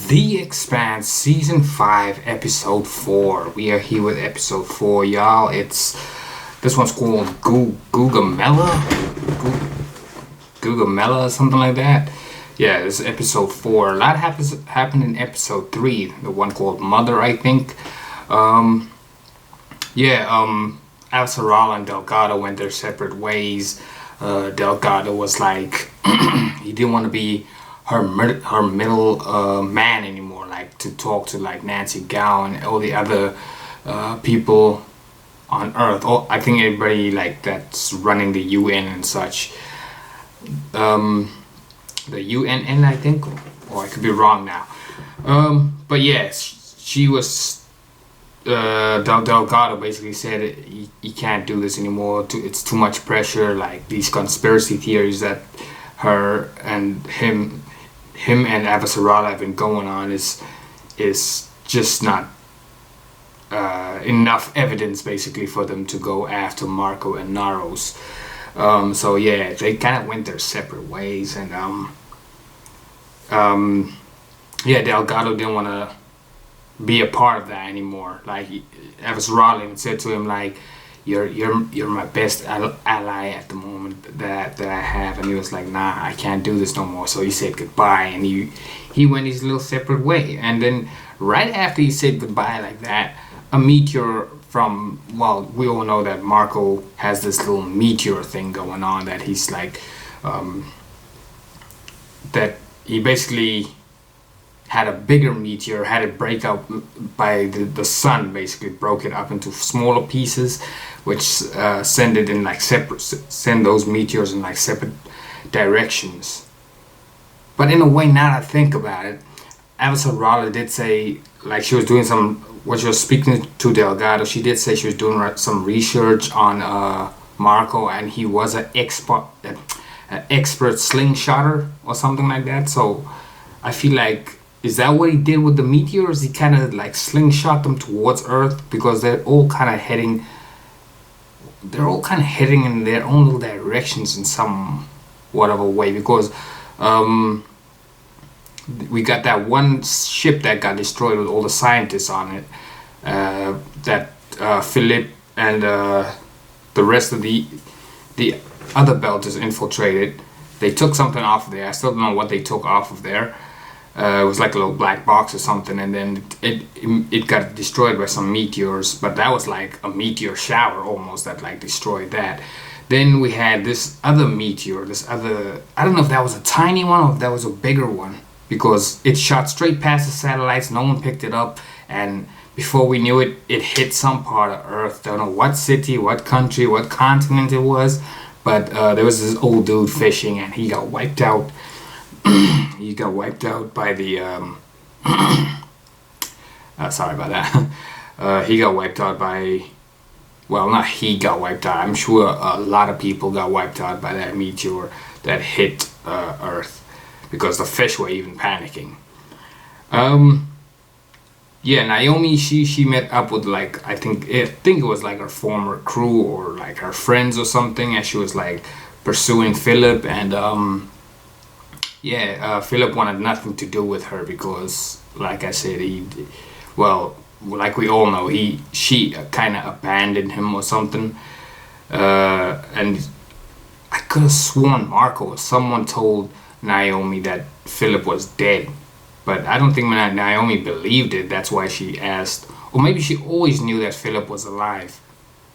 The Expanse Season 5 Episode 4. We are here with Episode 4, y'all. This one's called Gugamela? Gugamela, something like that. Yeah, this is Episode 4. A lot happened in Episode 3, the one called Mother, I think. Avasarala and Delgado went their separate ways. Delgado was like, he didn't want to be her middle man anymore, like to talk to like Nancy Gao and all the other people on Earth. I think everybody like that's running the UN and such. The UNN, I think, or I could be wrong now. But yes, she was. Delgado basically said he can't do this anymore. It's too much pressure. Like these conspiracy theories that her and him and Avasarala have been going on is just not enough evidence basically for them to go after Marco and Naros. So yeah, they kind of went their separate ways, and Delgado didn't want to be a part of that anymore. Like Avasarala even said to him like, You're my best ally at the moment that I have, and he was like, nah, I can't do this no more. So he said goodbye, and he went his little separate way. And then right after he said goodbye like that, a meteor from, well, we all know that Marco has this little meteor thing going on, that he's like that he basically had a bigger meteor, had it break out by the sun, basically broke it up into smaller pieces, which send those meteors in like separate directions. But in a way, now that I think about it, Avasarala did say, like she was doing when she was speaking to Delgado, she did say she was doing some research on Marco, and he was an expert slingshotter or something like that. So I feel like, is that what he did with the meteors? He kind of like slingshot them towards Earth, because they're all kind of heading in their own little directions in some whatever way. Because we got that one ship that got destroyed with all the scientists on it, that Philip and the rest of the other Belters infiltrated. They took something off of there. I still don't know what they took off of there. It was like a little black box or something, and then it got destroyed by some meteors. But that was like a meteor shower almost that like destroyed that. Then we had this other meteor, I don't know if that was a tiny one or if that was a bigger one, because it shot straight past the satellites. No one picked it up, and before we knew it, it hit some part of Earth. Don't know what city, what country, what continent it was, but there was this old dude fishing, and he got wiped out. He got wiped out by the sorry about that. He got wiped out by, well, not he got wiped out, I'm sure a lot of people got wiped out by that meteor that hit Earth, because the fish were even panicking. Naomi, she met up with like, I think it was like her former crew or like her friends or something, and she was like pursuing Philip, and Philip wanted nothing to do with her, because like I said, like we all know, she kind of abandoned him or something, and I could have sworn Marco or someone told Naomi that Philip was dead, but I don't think Naomi believed it. That's why she asked, or maybe she always knew that Philip was alive,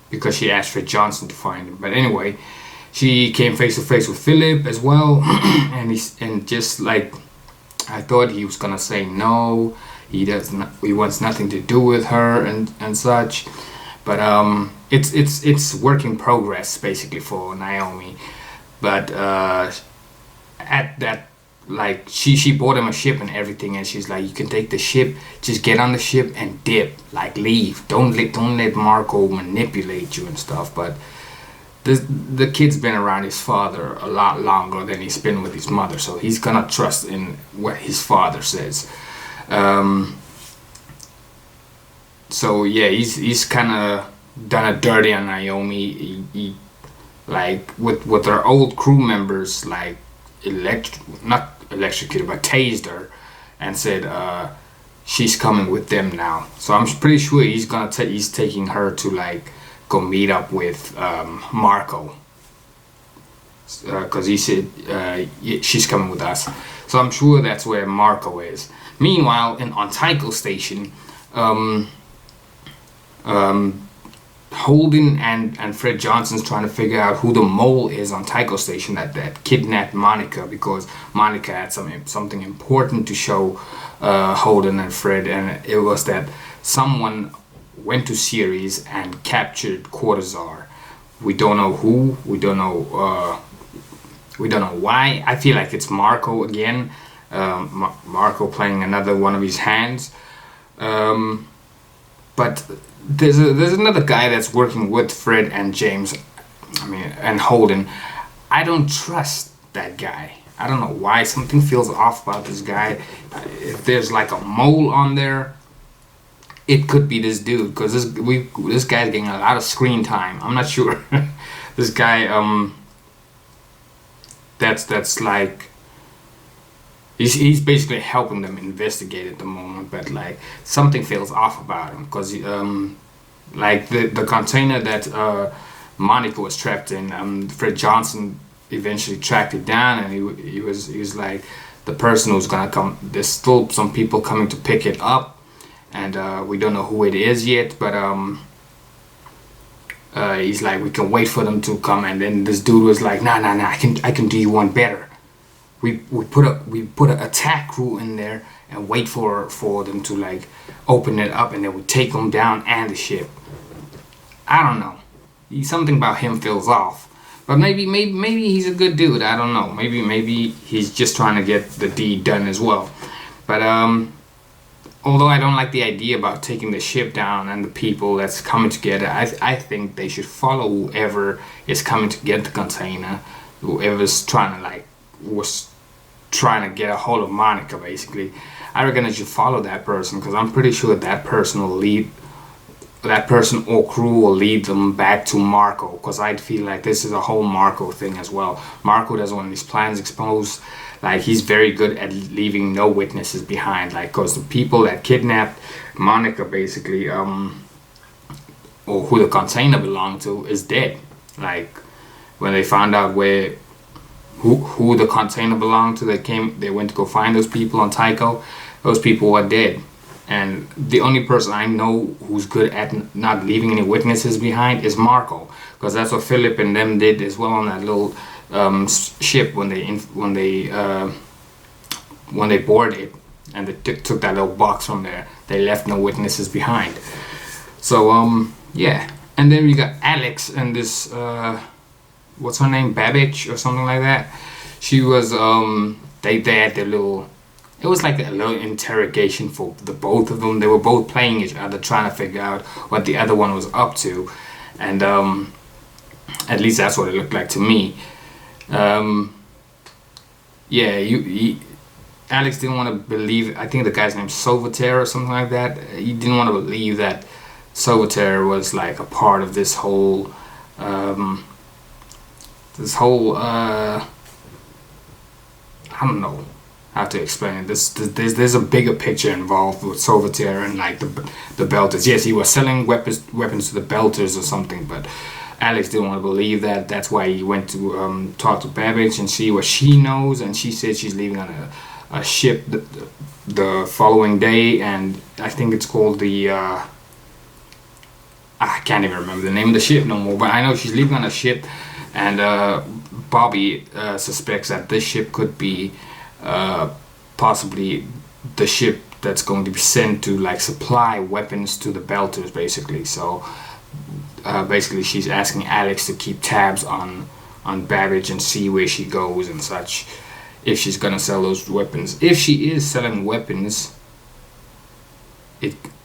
because she asked for Johnson to find him. But anyway, she came face to face with Philip as well, and just like, I thought he was gonna say no, he wants nothing to do with her and such, but it's work in progress basically for Naomi. But at that, like she bought him a ship and everything, and she's like, you can take the ship, just get on the ship and dip, like leave, don't let Marco manipulate you and stuff. But the kid's been around his father a lot longer than he's been with his mother, so he's gonna trust in what his father says. So yeah, he's kind of done a dirty on Naomi. He like with her old crew members, like not electrocuted but tased her, and said she's coming with them now. So I'm pretty sure he's taking her to like go meet up with Marco, because he said she's coming with us. So I'm sure that's where Marco is. Meanwhile, on Tycho Station, Holden and Fred Johnson's trying to figure out who the mole is on Tycho Station that kidnapped Monica, because Monica had something important to show Holden and Fred, and it was that someone went to Ceres and captured Cortazar. We don't know who. We don't know why. I feel like it's Marco again. Marco playing another one of his hands. But there's another guy that's working with Fred and James, and Holden. I don't trust that guy. I don't know why. Something feels off about this guy. If there's like a mole on there, it could be this dude, because this guy's getting a lot of screen time. I'm not sure. This guy, that's like, he's basically helping them investigate at the moment, but like something feels off about him, because like the container that Monica was trapped in, Fred Johnson eventually tracked it down, and he was like, the person who's gonna come, there's still some people coming to pick it up, and we don't know who it is yet, but he's like, we can wait for them to come. And then this dude was like, nah, I can do you one better. We put an attack crew in there and wait for them to like open it up, and then we take them down and the ship. I don't know. Something about him feels off. But maybe he's a good dude. I don't know. Maybe he's just trying to get the deed done as well. But although I don't like the idea about taking the ship down and the people that's coming together, I think they should follow whoever is coming to get the container. Whoever's was trying to get a hold of Monica, basically. I reckon they should follow that person, because I'm pretty sure that person or crew will lead them back to Marco, because I feel like this is a whole Marco thing as well. Marco doesn't want his plans exposed. Like, he's very good at leaving no witnesses behind, like, because the people that kidnapped Monica, basically, or who the container belonged to, is dead. Like, when they found out who the container belonged to, they went to go find those people on Tycho. Those people were dead. And the only person I know who's good at not leaving any witnesses behind is Marco, because that's what Philip and them did as well on that little ship when they boarded it, and they took that little box from there. They left no witnesses behind. So yeah. And then we got Alex and this what's her name, Babbage or something like that. She was they had their little, it was like a little interrogation for the both of them. They were both playing each other, trying to figure out what the other one was up to, and at least that's what it looked like to me. Yeah, Alex didn't want to believe, I think the guy's name's Solitaire or something like that. He didn't want to believe that Solitaire was like a part of this whole I don't know how to explain it. There's a bigger picture involved with Solitaire and like the Belters. Yes, he was selling weapons to the Belters or something, but Alex didn't want to believe that. That's why he went to talk to Babbage and see what she knows, and she said she's leaving on a ship the following day, and I think it's called the I can't even remember the name of the ship no more, but I know she's leaving on a ship, and Bobby suspects that this ship could be possibly the ship that's going to be sent to like supply weapons to the Belters, basically. So basically she's asking Alex to keep tabs on Babbage and see where she goes and such, if she's gonna sell those weapons. If she is selling weapons,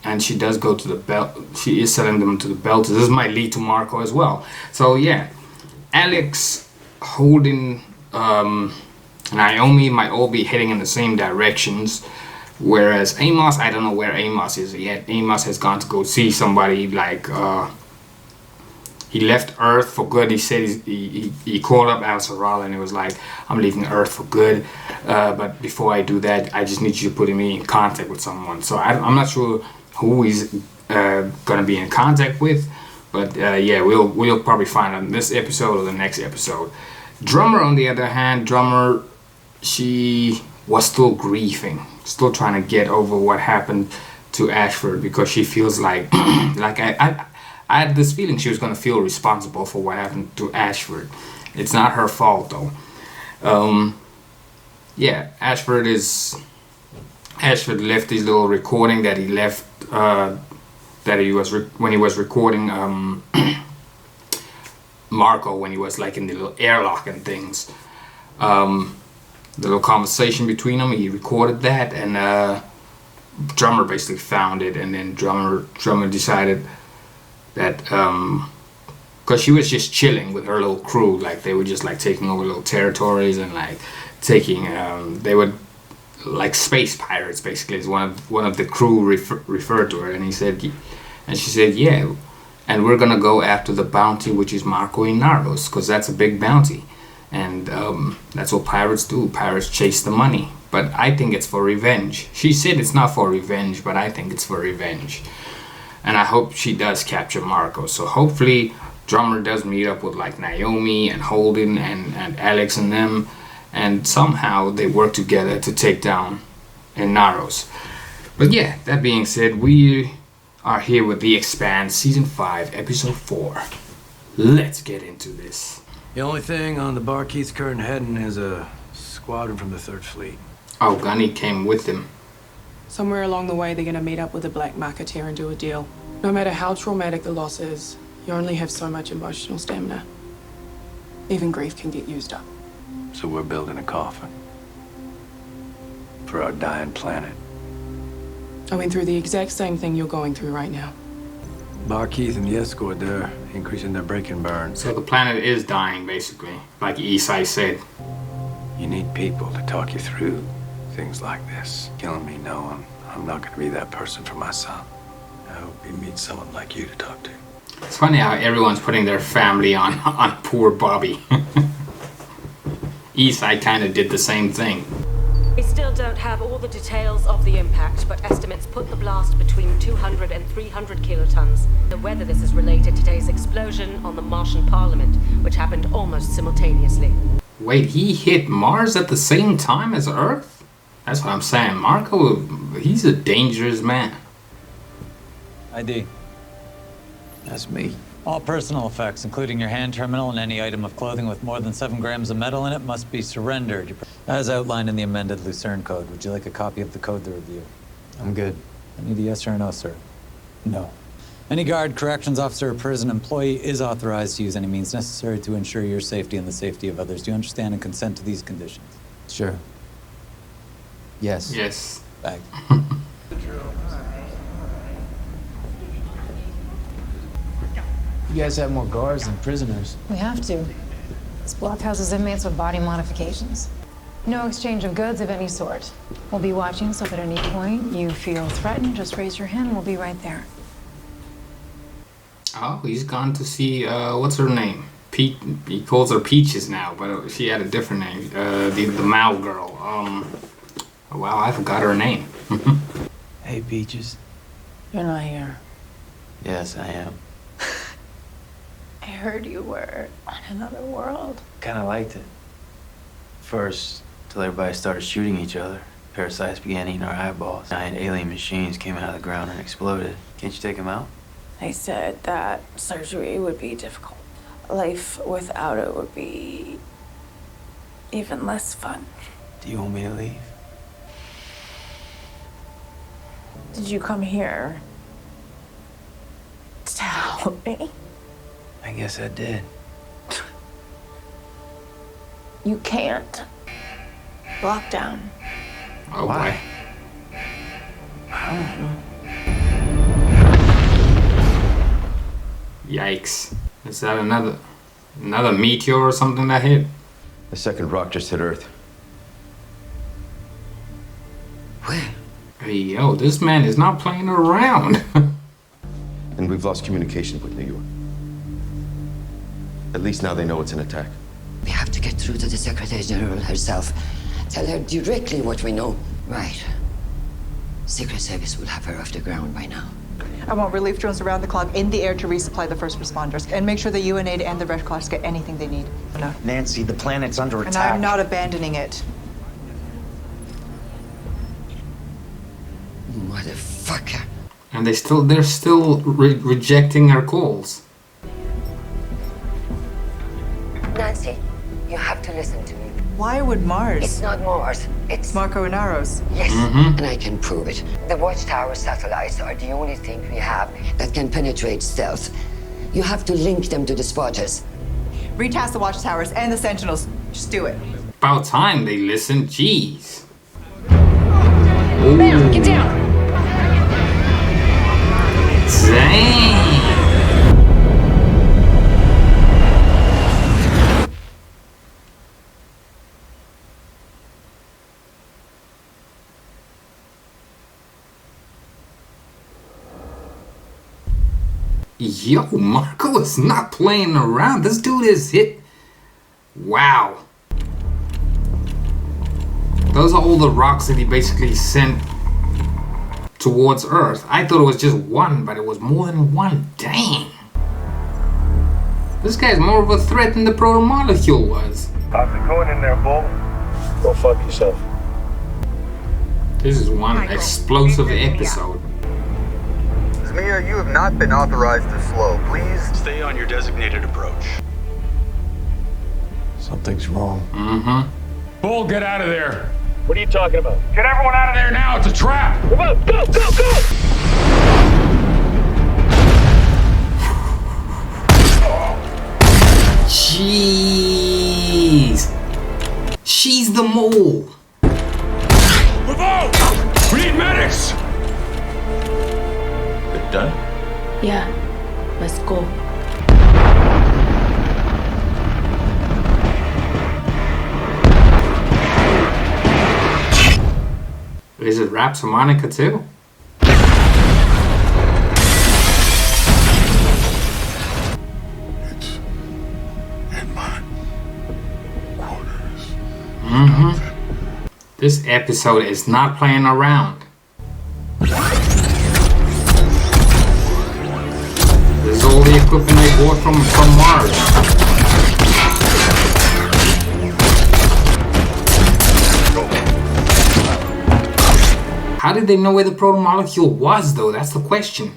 and she does go to the she is selling them to the Belters, this might lead to Marco as well. So yeah, Alex, Holden, Naomi might all be heading in the same directions, whereas Amos, I don't know where Amos is yet. Amos has gone to go see somebody like he left Earth for good. He said he called up Al-Saral and it was like, I'm leaving Earth for good, but before I do that, I just need you to put me in contact with someone. So I'm not sure who he's gonna be in contact with, but yeah, we'll probably find out in this episode or the next episode. Drummer, on the other hand, she was still grieving, still trying to get over what happened to Ashford, because she feels like I had this feeling she was going to feel responsible for what happened to Ashford. It's not her fault though. Yeah, Ashford left his little recording that he left when he was recording Marco, when he was like in the little airlock and things. The little conversation between them, he recorded that, and Drummer basically found it, and then Drummer decided that because she was just chilling with her little crew, like they were just like taking over little territories and like taking they were like space pirates basically, is one of the crew referred to her, and she said yeah, and we're gonna go after the bounty, which is Marco y Narcos, because that's a big bounty, and that's what pirates do. Pirates chase the money, but I think it's for revenge. She said it's not for revenge, but I think it's for revenge, and I hope she does capture Marco. So hopefully Drummer does meet up with like Naomi and Holden and Alex and them, and somehow they work together to take down Narcos. But yeah, that being said, we are here with The Expanse, Season 5, Episode 4. Let's get into this. The only thing on the Barkeith's current heading is a squadron from the 3rd Fleet. Oh, Gunny came with him. Somewhere along the way, they're gonna meet up with the Black Marketeer and do a deal. No matter how traumatic the loss is, you only have so much emotional stamina. Even grief can get used up. So we're building a coffin for our dying planet. I went through the exact same thing you're going through right now. Barkeith and the escort, they're increasing their break and burn. So the planet is dying, basically, like Isai said. You need people to talk you through things like this. Killing me knowing I'm not going to be that person for my son. I hope he meets someone like you to talk to. It's funny how everyone's putting their family on poor Bobby. Isai kind of did the same thing. We still don't have all the details of the impact, but estimates put the blast between 200 and 300 kilotons. Whether this is related to today's explosion on the Martian Parliament, which happened almost simultaneously. Wait, he hit Mars at the same time as Earth? That's what I'm saying. Marco, he's a dangerous man. ID. That's me. All personal effects, including your hand terminal and any item of clothing with more than 7 grams of metal in it, must be surrendered, as outlined in the amended Lucerne Code. Would you like a copy of the code to review? I'm good. I need a yes or a no, sir. No. Any guard, corrections officer, or prison employee is authorized to use any means necessary to ensure your safety and the safety of others. Do you understand and consent to these conditions? Sure. Yes. Yes. Bag. You guys have more guards than prisoners. We have to. This block houses inmates with body modifications. No exchange of goods of any sort. We'll be watching, so if at any point you feel threatened, just raise your hand. We'll be right there. Oh, he's gone to see, what's her name? He calls her Peaches now, but she had a different name. The Mao girl. Wow, I forgot her name. Hey, Peaches. You're not here. Yes, I am. I heard you were on another world. Kind of liked it. First, till everybody started shooting each other. Parasites began eating our eyeballs. Giant alien machines came out of the ground and exploded. Can't you take them out? They said that surgery would be difficult. Life without it would be even less fun. Do you want me to leave? Did you come here to help me? I guess I did. You can't. Lockdown. Oh Why? boy. I don't know. Yikes. Is that another meteor or something that hit? The second rock just hit Earth. Where? Hey, yo, this man is not playing around. And we've lost communication with New York. At least now they know it's an attack. We have to get through to the Secretary General herself. Tell her directly what we know. Right. Secret Service will have her off the ground by now. I want relief drones around the clock in the air to resupply the first responders and make sure the UNAID and the Red Cross get anything they need. No. Nancy, the planet's under And attack. I'm not abandoning it. Motherfucker. And they're still rejecting our calls. Nancy, you have to listen to me. Why would Mars? It's not Mars. It's Marco and Aros. Yes, and I can prove it. The Watchtower satellites are the only thing we have that can penetrate stealth. You have to link them to the spotters. Retask the Watchtowers and the Sentinels. Just do it. About time they listened. Jeez. Bam, get down. Dang. Yo, Marco is not playing around. This dude is hit. Wow. Those are all the rocks that he basically sent towards Earth. I thought it was just one, but it was more than one. Dang. This guy's more of a threat than the proto-molecule was. How's it going in there, bull? Go fuck yourself. This is one explosive episode. Zmia, you have not been authorized to slow. Please stay on your designated approach. Something's wrong. Bull, get out of there. What are you talking about? Get everyone out of there now. It's a trap. Come on, go, go, go! Jeez. She's the mole. Move out! We need medics! It done? Yeah, let's go. Is it Raps Harmonica too? It's in my quarters. This episode is not playing around. This is all the equipment they bought from Mars. How did they know where the proto-molecule was, though? That's the question.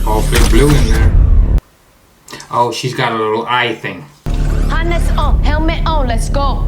Oh, big blue in there. Oh, she's got a little eye thing. Harness on, helmet on, let's go.